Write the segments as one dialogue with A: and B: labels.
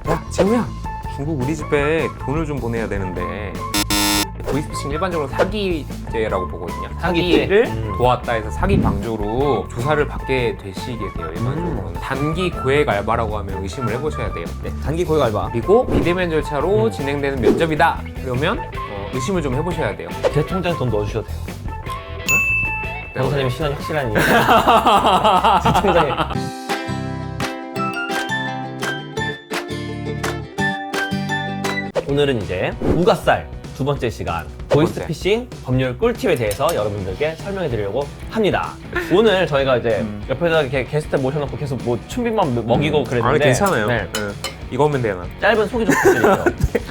A: 야, 재우야, 중국 우리 집에 돈을 좀 보내야 되는데. 보이스피싱 일반적으로 사기죄라고 보거든요. 사기를 도왔다 해서 사기 방조로 조사를 받게 되시게 돼요. 일반적으로는 단기 고액 알바라고 하면 의심을 해보셔야 돼요.
B: 네, 단기 고액 알바.
A: 그리고 비대면 절차로 진행되는 면접이다. 그러면 의심을 좀 해보셔야 돼요.
B: 제 통장에 돈 넣어주셔도 돼요. 변호사님 신원이 확실하니. 제 통장에. 오늘은 이제 우가살 두 번째 시간 보이스피싱 법률 꿀팁에 대해서 여러분들께 설명해 드리려고 합니다. 오늘 저희가 이제 옆에서 이렇게 게스트 모셔놓고 계속 뭐 춘비만 먹이고 그랬는데
A: 아니, 괜찮아요.
B: 네.
A: 이거면 되나?
B: 짧은 소개 좀 부탁드릴게요.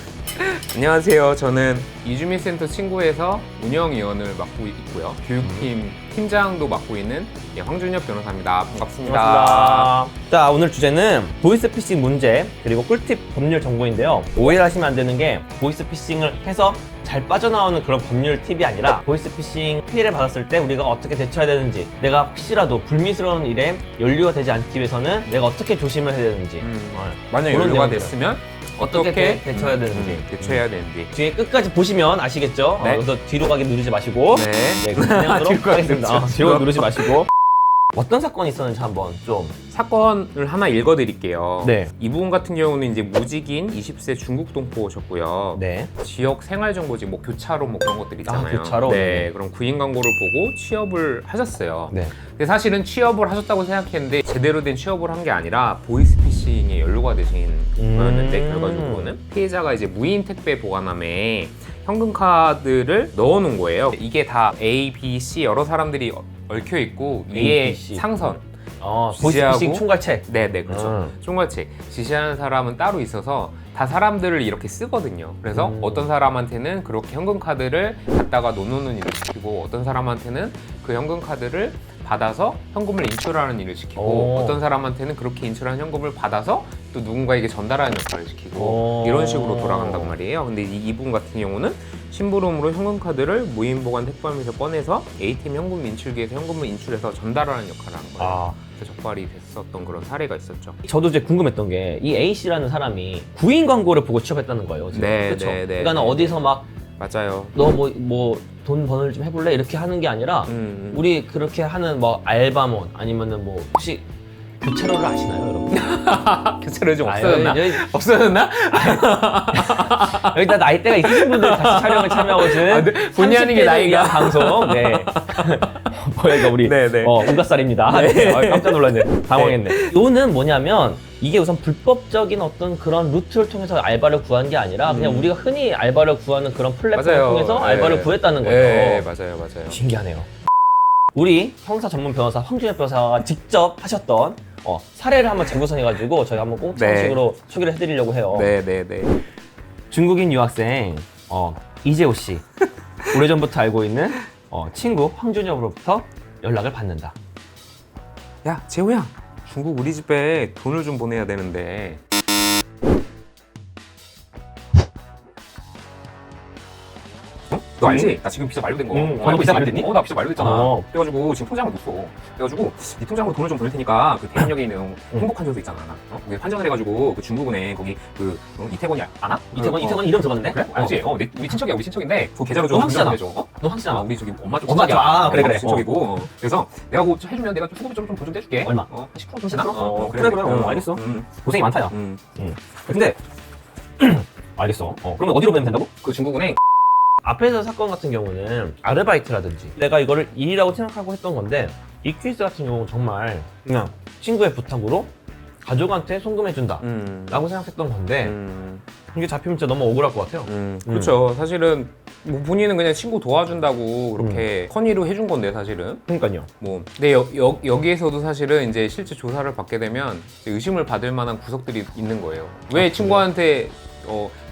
A: 안녕하세요. 저는 이주민센터 친구에서 운영위원을 맡고 있고요. 교육팀 팀장도 맡고 있는 황준엽 변호사입니다. 반갑습니다.
B: 반갑습니다. 자, 오늘 주제는 보이스피싱 문제 그리고 꿀팁 법률 정보인데요. 오해를 하시면 안 되는 게 보이스피싱을 해서 잘 빠져나오는 그런 법률 팁이 아니라 보이스피싱 피해를 받았을 때 우리가 어떻게 대처해야 되는지, 내가 혹시라도 불미스러운 일에 연루가 되지 않기 위해서는 내가 어떻게 조심을 해야 되는지,
A: 만약
B: 그런
A: 연루가
B: 내용들을.
A: 됐으면
B: 어떻게 대처해야 되는지
A: 대처해야 되는지.
B: 뒤에 끝까지 보시면 아시겠죠?
A: 네.
B: 그래서 뒤로 가기 누르지 마시고
A: 네.
B: 그럼 진행하도록
A: 뒤로 가기
B: 하겠습니다.
A: 누르지
B: 뒤로 누르지 마시고 어떤 사건이 있었는지 한번 좀.
A: 사건을 하나 읽어드릴게요.
B: 네.
A: 이 부분 같은 경우는 이제 무직인 20세 중국 동포셨고요.
B: 네.
A: 지역 생활정보지, 뭐 교차로 뭐 그런 것들 있잖아요.
B: 교차로?
A: 네. 그럼 구인 광고를 보고 취업을 하셨어요.
B: 네.
A: 근데 사실은 취업을 하셨다고 생각했는데 제대로 된 취업을 한 게 아니라 보이스피싱에 연루가 되신 거였는데 결과적으로는 피해자가 이제 무인 택배 보관함에 현금 카드를 넣어놓은 거예요. 이게 다 A, B, C 여러 사람들이 얽혀 있고
B: A,
A: 위에
B: B, C.
A: 상선.
B: 보이스피싱
A: 지시하고
B: 총괄책.
A: 네네, 그렇죠. 총괄책 지시하는 사람은 따로 있어서 다 사람들을 이렇게 쓰거든요. 그래서 어떤 사람한테는 그렇게 현금 카드를 갖다가 놓는 일을 시키고, 어떤 사람한테는 그 현금 카드를 받아서 현금을 인출하는 일을 시키고, 어떤 사람한테는 그렇게 인출한 현금을 받아서 또 누군가에게 전달하는 역할을 시키고, 이런 식으로 돌아간단 말이에요. 근데 이분 같은 경우는 심부름으로 현금 카드를 무인 보관 택배함에서 꺼내서 ATM 현금 인출기에서 현금을 인출해서 전달하는 역할을 하는 거예요. 그래서 적발이 됐었던 그런 사례가 있었죠.
B: 저도 이제 궁금했던 게 이 A씨라는 사람이 구인 광고를 보고 취업했다는 거예요. 지금.
A: 네,
B: 그쵸?
A: 네, 네,
B: 그러니까
A: 네.
B: 어디서 막
A: 맞아요.
B: 너 뭐 돈 번을 좀 해볼래? 이렇게 하는 게 아니라 우리 그렇게 하는 뭐 알바몬 아니면은 뭐 혹시 교차로를 아시나요, 여러분?
A: 교차로 좀 없어졌나?
B: 여기,
A: 없어졌나?
B: 여기다 나이대가 있으신 분들 다시 촬영을 참여하시는
A: 네. 본의 아니게
B: 30대를
A: 나이가.
B: 위한 방송. 네. 뭐야 이거 우리
A: 네, 네.
B: 우가살입니다.
A: 네.
B: 깜짝 놀랐네. 당황했네. 노는 뭐냐면 이게 우선 불법적인 어떤 그런 루트를 통해서 알바를 구한 게 아니라 그냥 우리가 흔히 알바를 구하는 그런 플랫폼을
A: 맞아요.
B: 통해서
A: 네.
B: 알바를 구했다는 거죠.
A: 네, 맞아요, 맞아요.
B: 신기하네요. 우리 형사 전문 변호사 황준엽 변호사가 직접 하셨던 사례를 한번 재구성해가지고 저희가 한번 꽁트식으로 소개를 해드리려고 해요.
A: 네, 네, 네.
B: 중국인 유학생 이재호 씨, 오래전부터 알고 있는 친구 황준엽으로부터 연락을 받는다.
A: 야, 재호야, 중국 우리 집에 돈을 좀 보내야 되는데. 너 알지? 나 지금 비자 만료된 거.
B: 너 비자 만료됐니?
A: 나 비자 만료됐잖아.
B: 어.
A: 그래가지고 지금 통장을 못 써. 그래가지고 네 통장으로 돈을 좀 보낼 테니까 그 대한역에 있는 행복한전소 있잖아. 거기 환전을 해가지고 그 중국은행 거기 그 이태권이 아나?
B: 이태권 이름 들어봤는데?
A: 그래? 알지? 우리 친척이야, 우리 친척인데 그 계좌로 좀
B: 너 황씨잖아.
A: 보내줘.
B: 너 황씨잖아.
A: 우리 저기 엄마 쪽
B: 엄마 쪽, 그래.
A: 친척이고. 그래서 내가 그거 해주면 내가 좀 수고비 좀 돈 좀 떼줄게.
B: 얼마?
A: 한 10% 좀 주나?
B: 그래. 알겠어. 고생이 많다, 야. 근데 알겠어. 그러면 어디로 보내면 된다고?
A: 그 중국은행.
B: 앞에서 사건 같은 경우는 아르바이트라든지 내가 이거를 일이라고 생각하고 했던 건데 이 케이스 같은 경우는 정말 그냥 친구의 부탁으로 가족한테 송금해준다 라고 생각했던 건데 이게 잡히면 진짜 너무 억울할 것 같아요.
A: 그렇죠. 사실은 뭐 본인은 그냥 친구 도와준다고 그렇게 선의로 해준 건데 사실은.
B: 그러니까요.
A: 뭐 근데 여기에서도 사실은 이제 실제 조사를 받게 되면 의심을 받을 만한 구석들이 있는 거예요. 왜 친구한테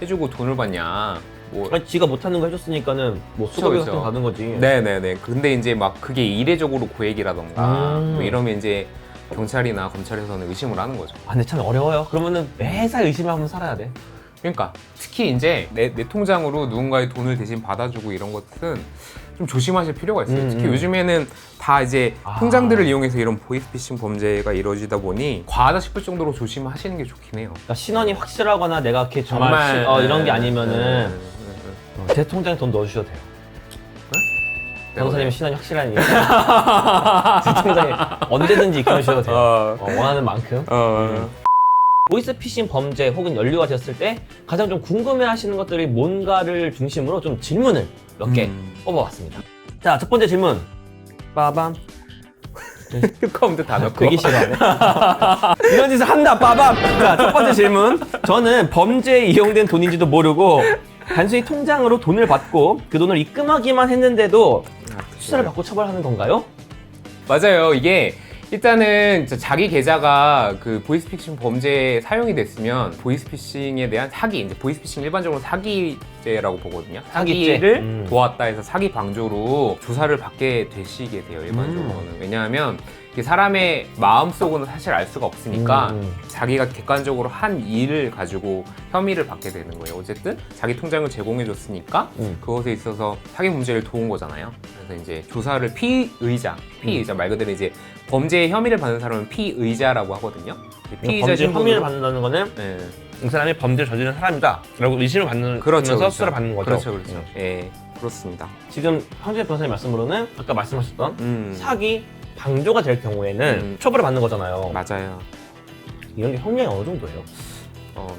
A: 해주고 돈을 받냐? 뭐
B: 아니, 지가 못하는 거 해줬으니까는 뭐 수고비 같은 거 받은 거지.
A: 네네네. 근데 이제 막 그게 이례적으로 고액이라던가 뭐 이러면 이제 경찰이나 검찰에서는 의심을 하는 거죠.
B: 근데 참 어려워요. 그러면은 매사 의심을 하면서 살아야 돼.
A: 그러니까 특히 이제 내 통장으로 누군가의 돈을 대신 받아주고 이런 것은 좀 조심하실 필요가 있어요. 특히
B: 음.
A: 요즘에는 다 이제
B: 아.
A: 통장들을 이용해서 이런 보이스피싱 범죄가 이루어지다 보니 과하다 싶을 정도로 조심하시는 게 좋긴 해요.
B: 그러니까 신원이 확실하거나 내가 이렇게 정말 이런 게 아니면은 제 통장에 돈 넣어주셔도 돼요. 변호사님 신원이 확실하니 제 통장에 언제든지 입금하셔도 돼요. 원하는 만큼. 보이스피싱 범죄 혹은 연루가 되었을 때 가장 좀 궁금해하시는 것들이 뭔가를 중심으로 좀 질문을 몇 개 뽑아봤습니다. 자, 첫 번째 질문. 빠밤.
A: 카운트 다 넣고.
B: 되게 싫어하네. 이런 짓을 한다, 빠밤. 자, 첫 번째 질문. 저는 범죄에 이용된 돈인지도 모르고 단순히 통장으로 돈을 받고 그 돈을 입금하기만 했는데도 수사를 받고 처벌하는 건가요?
A: 맞아요. 이게 일단은 자기 계좌가 그 보이스피싱 범죄에 사용이 됐으면 보이스피싱에 대한 사기, 이제 보이스피싱 일반적으로 사기죄라고 보거든요.
B: 사기죄.
A: 사기를 도왔다 해서 사기 방조로 조사를 받게 되시게 돼요, 일반적으로는. 왜냐하면 이게 사람의 마음속은 사실 알 수가 없으니까 자기가 객관적으로 한 일을 가지고 혐의를 받게 되는 거예요. 어쨌든 자기 통장을 제공해줬으니까 그것에 있어서 사기 문제를 도운 거잖아요. 그래서 이제 조사를 피의자 말 그대로 이제 범죄의 혐의를 받는 사람은 피의자라고 하거든요.
B: 범죄 혐의를 받는다는 거는
A: 네.
B: 이 사람이 범죄를 저지른 사람이다 라고 의심을 받는
A: 그렇죠,
B: 면서 수사를 받는 거죠.
A: 그렇죠. 예, 그렇습니다.
B: 지금 황준엽 변호사님 말씀으로는 아까 말씀하셨던 사기 방조가 될 경우에는 처벌을 받는 거잖아요.
A: 맞아요.
B: 이런 게 형량이 어느 정도예요?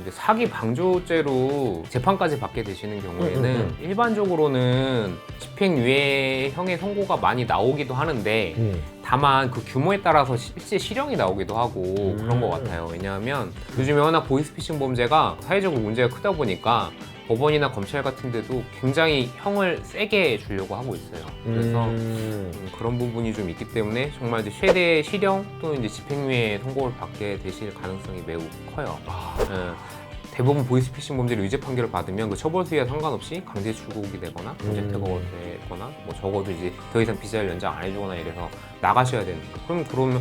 A: 이제 사기 방조죄로 재판까지 받게 되시는 경우에는 일반적으로는 집행유예형의 선고가 많이 나오기도 하는데 다만 그 규모에 따라서 실제 실형이 나오기도 하고 그런 것 같아요. 왜냐하면 요즘에 워낙 보이스피싱 범죄가 사회적으로 문제가 크다 보니까 법원이나 검찰 같은 데도 굉장히 형을 세게 주려고 하고 있어요. 그래서 그런 부분이 좀 있기 때문에 정말 이제 최대 실형 또는 이제 집행유예 선고를 받게 되실 가능성이 매우 커요. 대부분 보이스피싱 범죄로 유죄 판결을 받으면 그 처벌 수위와 상관없이 강제 출국이 되거나 강제 퇴거가 되거나 뭐 적어도 이제 더 이상 비자를 연장 안 해주거나 이래서 나가셔야 되는 거예요. 그러면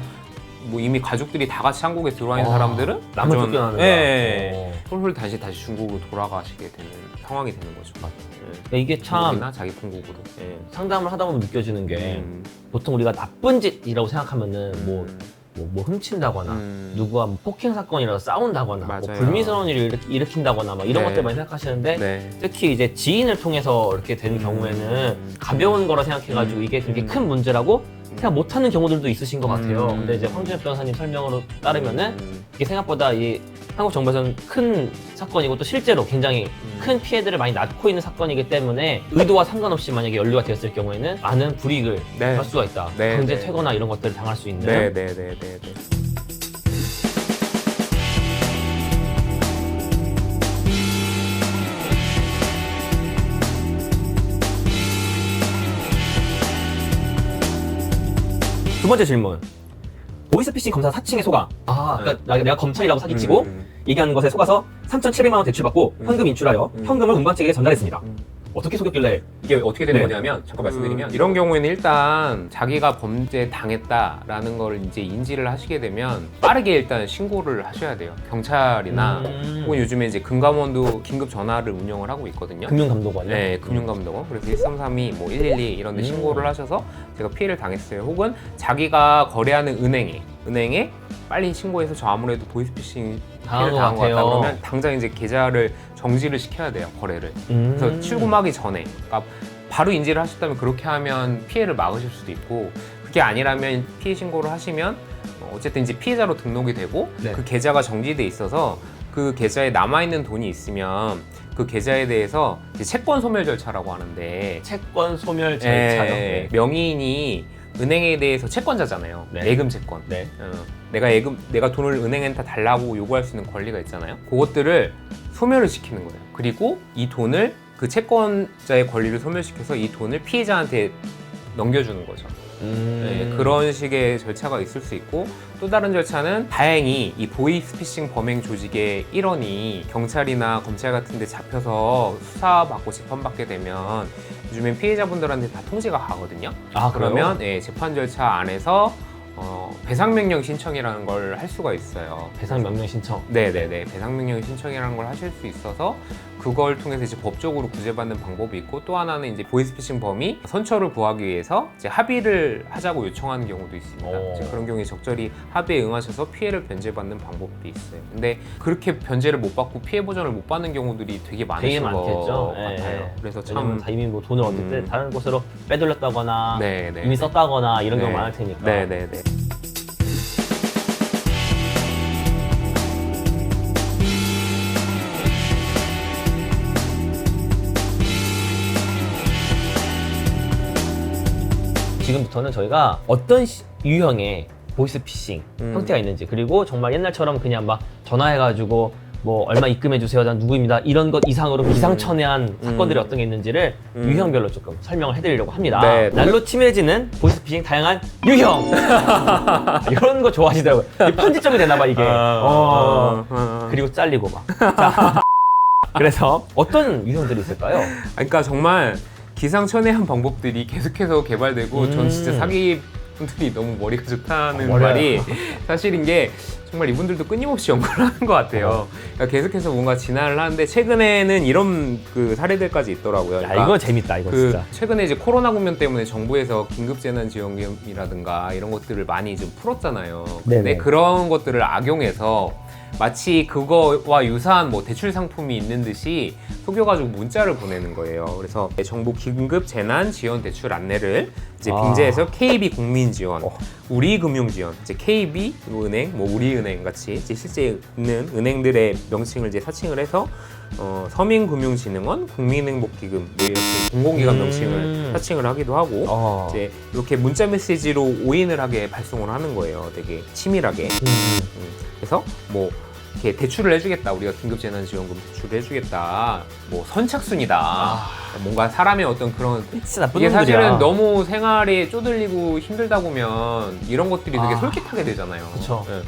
A: 뭐 이미 가족들이 다 같이 한국에 들어와 있는 사람들은
B: 남을 쫓겨나는 거야.
A: 예. 훌훌 다시 중국으로 돌아가시게 되는 상황이 되는 거죠.
B: 이게 참
A: 나 자기 본국으로.
B: 상담을 하다 보면 느껴지는 게 보통 우리가 나쁜 짓이라고 생각하면은 뭐 훔친다거나 누구와 뭐 폭행 사건이라서 싸운다거나 뭐
A: 맞아요.
B: 불미스러운 일을 일으킨다거나 막 이런 것들 많이 생각하시는데 특히 이제 지인을 통해서 이렇게 된 경우에는 가벼운 거라 생각해가지고 이게 되게 큰 문제라고 생각 못하는 경우들도 있으신 것 같아요. 근데 이제 황준엽 변호사님 설명으로 따르면은 이게 생각보다 이 한국 정부에서는 큰 사건이고 또 실제로 굉장히 큰 피해들을 많이 낳고 있는 사건이기 때문에 의도와 상관없이 만약에 연루가 되었을 경우에는 많은 불이익을 할 수가 있다. 강제 퇴거나 이런 것들을 당할 수 있는. 두 번째 질문. 보이스피싱 검사 사칭에 속아. 그러니까 내가 검찰이라고 사기치고 얘기하는 것에 속아서 3,700만 원 대출받고 현금 인출하여 현금을 운반 측에게 전달했습니다. 어떻게 속였길래?
A: 이게 어떻게 되는 거냐면 잠깐 말씀드리면 이런 경우에는 일단 자기가 범죄 당했다라는 걸 이제 인지를 하시게 되면 빠르게 일단 신고를 하셔야 돼요. 경찰이나 혹은 요즘에 이제 금감원도 긴급 전화를 운영을 하고 있거든요.
B: 금융감독원이요?
A: 네, 금융감독원. 그래서 1332, 뭐 112 이런 데 신고를 하셔서 제가 피해를 당했어요. 혹은 자기가 거래하는 은행에 빨리 신고해서 저 아무래도 보이스피싱 피해를 당한 것 같다 그러면 당장 이제 계좌를 정지를 시켜야 돼요, 거래를. 그래서 출금하기 전에. 그러니까 바로 인지를 하셨다면 그렇게 하면 피해를 막으실 수도 있고 그게 아니라면 피해 신고를 하시면 어쨌든 이제 피해자로 등록이 되고 그 계좌가 정지돼 있어서 그 계좌에 남아있는 돈이 있으면 그 계좌에 대해서 이제 채권 소멸 절차라고 하는데
B: 채권 소멸 절차요?
A: 명의인이 은행에 대해서 채권자잖아요. 예금 채권. 내가 돈을 은행한테 달라고 요구할 수 있는 권리가 있잖아요. 그것들을 소멸을 시키는 거예요. 그리고 이 돈을 그 채권자의 권리를 소멸시켜서 이 돈을 피해자한테 넘겨주는 거죠. 그런 식의 절차가 있을 수 있고 또 다른 절차는 다행히 이 보이스피싱 범행 조직의 일원이 경찰이나 검찰 같은 데 잡혀서 수사받고 재판받게 되면 요즘엔 피해자분들한테 다 통지가 가거든요. 그러면 재판 절차 안에서 배상명령 신청이라는 걸 할 수가 있어요.
B: 배상명령 신청?
A: 네네네. 배상명령 신청이라는 걸 하실 수 있어서 그걸 통해서 이제 법적으로 구제받는 방법이 있고, 또 하나는 이제 보이스피싱 범이 선처를 구하기 위해서 이제 합의를 하자고 요청하는 경우도 있습니다. 이제 그런 경우에 적절히 합의에 응하셔서 피해를 변제받는 방법도 있어요. 근데 그렇게 변제를 못 받고 피해 보전을 못 받는 경우들이 되게 많으신 것
B: 많겠죠.
A: 같아요. 그래서
B: 왜냐면
A: 참
B: 다 이미 뭐 돈을 얻을 때 다른 곳으로 빼돌렸다거나
A: 네네.
B: 이미 썼다거나 이런 경우
A: 네.
B: 많을 테니까.
A: 네네네.
B: 지금부터는 저희가 어떤 유형의 보이스피싱 형태가 있는지, 그리고 정말 옛날처럼 그냥 막 전화해가지고 뭐 얼마 입금해주세요, 난 누구입니다, 이런 것 이상으로 기상천외한 사건들이 어떤 게 있는지를 유형별로 조금 설명을 해드리려고 합니다.
A: 네.
B: 날로 치밀해지는 보이스피싱 다양한 유형! 이런 거 좋아하시더라고요. 이게 편집점이 되나봐 이게. 그리고 잘리고 막. 자, 그래서 어떤 유형들이 있을까요?
A: 그러니까 정말 기상천외한 방법들이 계속해서 개발되고 전 진짜 사기 분들이 너무 머리가 좋다는 말이 사실인 게, 정말 이분들도 끊임없이 연구를 하는 것 같아요. 그러니까 계속해서 뭔가 진화를 하는데, 최근에는 이런 그 사례들까지 있더라고요.
B: 야,
A: 그러니까
B: 이거 재밌다, 이거 진짜.
A: 최근에 이제 코로나 국면 때문에 정부에서 긴급재난지원금이라든가 이런 것들을 많이 좀 풀었잖아요. 근데
B: 네네.
A: 그런 것들을 악용해서 마치 그거와 유사한 뭐 대출 상품이 있는 듯이 속여가지고 문자를 보내는 거예요. 그래서 정부 긴급 재난 지원 대출 안내를 이제 빙자해서 KB 국민지원, 우리금융지원, 이제 KB 은행, 뭐 우리은행 같이 이제 실제 있는 은행들의 명칭을 이제 사칭을 해서 서민금융진흥원, 국민행복기금 뭐 이렇게 공공기관 명칭을 사칭을 하기도 하고 이제 이렇게 문자 메시지로 오인을 하게 발송을 하는 거예요. 되게 치밀하게. 그래서 뭐 이렇게 대출을 해주겠다, 우리가 긴급재난지원금 대출을 해주겠다, 뭐 선착순이다, 뭔가 사람의 어떤 그런,
B: 진짜 나쁜
A: 이게
B: 놈들이야.
A: 사실은 너무 생활에 쪼들리고 힘들다 보면 이런 것들이 되게 솔깃하게 되잖아요.
B: 그쵸.
A: 예.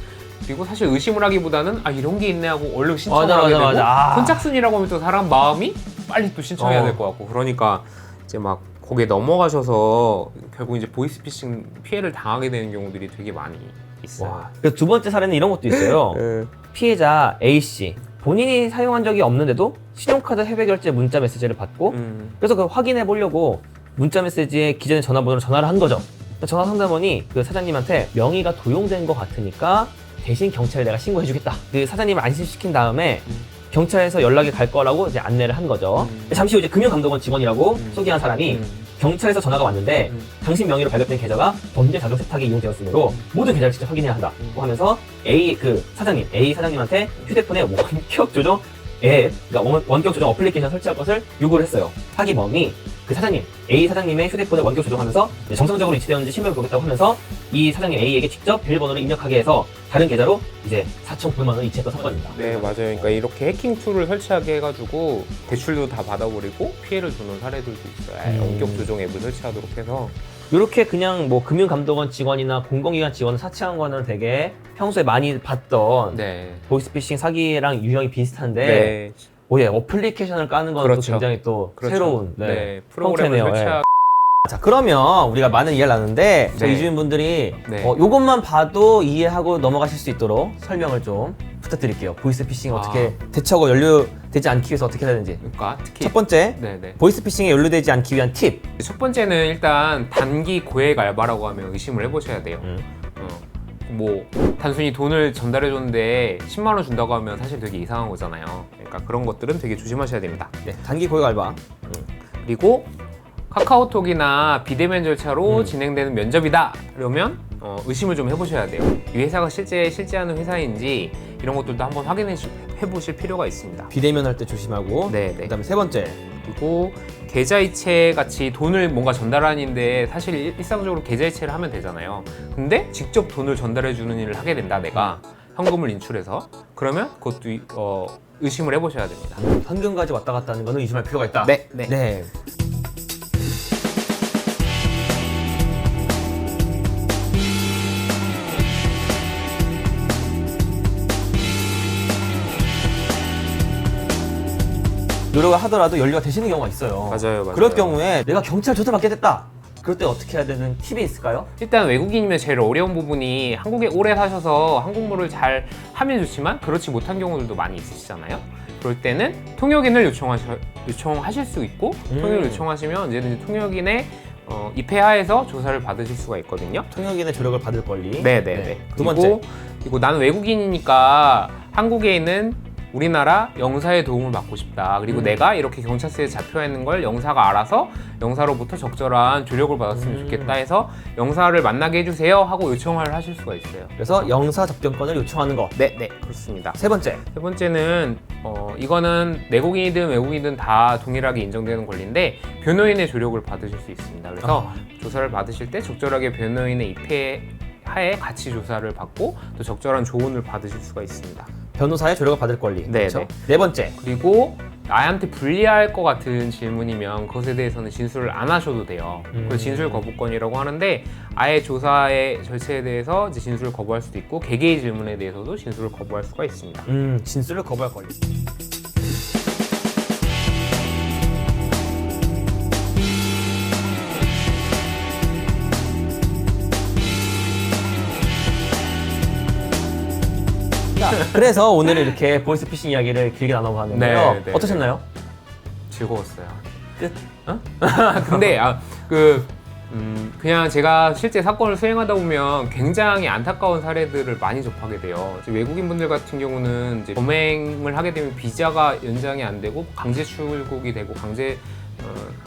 A: 그리고 사실 의심을 하기보다는 이런 게 있네 하고 얼른 신청을
B: 맞아,
A: 하게
B: 맞아,
A: 되고,
B: 맞아.
A: 선착순이라고 하면 또 사람 마음이 빨리 또 신청해야 될 것 같고, 그러니까 이제 막 거기에 넘어가셔서 결국 이제 보이스피싱 피해를 당하게 되는 경우들이 되게 많이 있어요.
B: 그두 번째 사례는 이런 것도 있어요. 피해자 A씨, 본인이 사용한 적이 없는데도 신용카드 해외 결제 문자 메시지를 받고 그래서 그걸 확인해 보려고 문자 메시지에 기존의 전화번호로 전화를 한 거죠. 전화 상담원이 그 사장님한테 명의가 도용된 것 같으니까 대신 경찰에 내가 신고해 주겠다, 그 사장님을 안심시킨 다음에 경찰에서 연락이 갈 거라고 이제 안내를 한 거죠. 잠시 후 이제 금융감독원 직원이라고 소개한 사람이 경찰에서 전화가 왔는데 당신 명의로 발급된 계좌가 범죄 자금 세탁에 이용되었으므로 모든 계좌를 직접 확인해야 한다고 하면서 A 사장님한테 휴대폰에 원격 조정 앱, 그러니까 원격 조정 어플리케이션 설치할 것을 요구를 했어요. 사기범이 그 사장님, A 사장님의 휴대폰을 원격 조정하면서 정상적으로 위치되었는지 신변을 보겠다고 하면서 이 사장님 A에게 직접 비밀번호를 입력하게 해서 다른 계좌로 이제 4,900만 원을 이체했던 사건입니다.
A: 네, 맞아요. 그러니까 이렇게 해킹 툴을 설치하게 해가지고 대출도 다 받아버리고 피해를 주는 사례들도 있어요. 원격 조정 앱을 설치하도록 해서.
B: 이렇게 그냥 뭐 금융감독원 직원이나 공공기관 직원을 사칭한 거는 되게 평소에 많이 봤던
A: 네.
B: 보이스피싱 사기랑 유형이 비슷한데
A: 네.
B: 오예, 어플리케이션을 까는 건
A: 그렇죠.
B: 또 굉장히 또
A: 그렇죠.
B: 새로운
A: 프로그램을
B: 형태네요.
A: 설치하.
B: 자, 그러면 우리가 많은 이해를 나눴는데 저희
A: 네.
B: 이주인분들이
A: 네.
B: 요것만 봐도 이해하고 넘어가실 수 있도록 설명을 좀 부탁드릴게요. 보이스피싱 어떻게 대처하고 연루되지 않기 위해서 어떻게 해야 되는지.
A: 그러니까 특히
B: 첫 번째,
A: 네네.
B: 보이스피싱에 연루되지 않기 위한 팁.
A: 첫 번째는 일단 단기 고액 알바라고 하면 의심을 해보셔야 돼요. 뭐 단순히 돈을 전달해줬는데 10만 원 준다고 하면 사실 되게 이상한 거잖아요. 그러니까 그런 것들은 되게 조심하셔야 됩니다.
B: 네, 단기 고액 알바.
A: 그리고 카카오톡이나 비대면 절차로 진행되는 면접이다 그러면 의심을 좀 해보셔야 돼요. 이 회사가 실제하는 회사인지 이런 것들도 한번 확인해 보실 필요가 있습니다.
B: 비대면 할 때 조심하고.
A: 네.
B: 그다음에 세 번째.
A: 그리고 계좌이체 같이 돈을 뭔가 전달하는데 사실 일상적으로 계좌이체를 하면 되잖아요. 근데 직접 돈을 전달해 주는 일을 하게 된다, 내가 현금을 인출해서, 그러면 그것도 의심을 해보셔야 됩니다.
B: 현금까지 왔다 갔다 하는 거는 의심할 필요가 있다.
A: 네.
B: 네. 노력을 하더라도 연루가 되시는 경우가 있어요.
A: 맞아요.
B: 그럴 경우에 내가 경찰 조사받게 됐다. 그럴 때 어떻게 해야 되는 팁이 있을까요?
A: 일단 외국인이면 제일 어려운 부분이 한국에 오래 사셔서 한국말을 잘 하면 좋지만 그렇지 못한 경우들도 많이 있으시잖아요. 그럴 때는 통역인을 요청하실 수 있고 통역을 요청하시면 언제든지 통역인의 입회하에서 조사를 받으실 수가 있거든요.
B: 통역인의 조력을 받을 권리.
A: 네네네.
B: 네. 두 번째.
A: 그리고 나는 외국인이니까 한국에 있는 우리나라 영사의 도움을 받고 싶다. 그리고 내가 이렇게 경찰서에 잡혀 있는 걸 영사가 알아서 영사로부터 적절한 조력을 받았으면 좋겠다 해서 영사를 만나게 해주세요 하고 요청을 하실 수가 있어요.
B: 그래서 영사 접견권을 요청하는 거.
A: 네, 그렇습니다.
B: 세 번째.
A: 세 번째는 이거는 내국인이든 외국인이든 다 동일하게 인정되는 권리인데 변호인의 조력을 받으실 수 있습니다. 그래서 조사를 받으실 때 적절하게 변호인의 입회하에 같이 조사를 받고 또 적절한 조언을 받으실 수가 있습니다.
B: 변호사의 조력을 받을 권리.
A: 네,
B: 그렇죠? 네 번째.
A: 그리고 나한테 불리할 것 같은 질문이면 그것에 대해서는 진술을 안 하셔도 돼요. 그래서 진술 거부권이라고 하는데 아예 조사의 절차에 대해서 이제 진술을 거부할 수도 있고 개개의 질문에 대해서도 진술을 거부할 수가 있습니다.
B: 진술을 거부할 권리. 그래서 오늘 이렇게 보이스피싱 이야기를 길게 나눠봤는데요.
A: 네, 네,
B: 어떠셨나요?
A: 즐거웠어요.
B: 끝.
A: 근데 그냥 제가 실제 사건을 수행하다 보면 굉장히 안타까운 사례들을 많이 접하게 돼요. 이제 외국인분들 같은 경우는 이제 범행을 하게 되면 비자가 연장이 안 되고 강제 출국이 되고 강제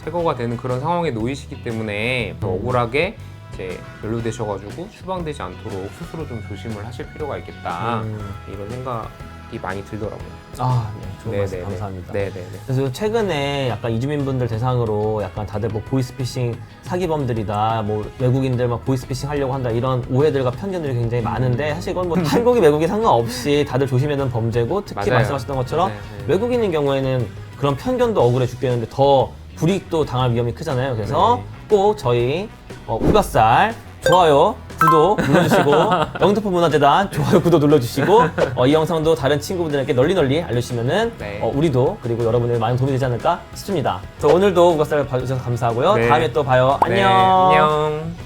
A: 퇴거가 되는 그런 상황에 놓이시기 때문에 더 억울하게 이제 연루되셔가지고 추방되지 않도록 스스로 좀 조심을 하실 필요가 있겠다 이런 생각이 많이 들더라고요.
B: 네, 좋은 말씀 감사합니다.
A: 네네네.
B: 그래서 최근에 약간 이주민분들 대상으로 약간 다들 뭐 보이스피싱 사기범들이다, 뭐 외국인들 막 보이스피싱 하려고 한다 이런 오해들과 편견들이 굉장히 많은데 사실 이건 뭐 한국이 외국인 상관없이 다들 조심해야 되는 범죄고 특히
A: 맞아요.
B: 말씀하셨던 것처럼
A: 네.
B: 외국인인 경우에는 그런 편견도 억울해 죽겠는데 더 불이익도 당할 위험이 크잖아요. 그래서 꼭 저희 우가살 좋아요, 구독 눌러주시고 영등포 문화재단 좋아요, 구독 눌러주시고 이 영상도 다른 친구분들에게 널리 알려주시면은 우리도 그리고 여러분들 많은 도움이 되지 않을까 싶습니다. 오늘도 우가살 봐주셔서 감사하고요.
A: 네.
B: 다음에 또 봐요. 안녕.
A: 네, 안녕.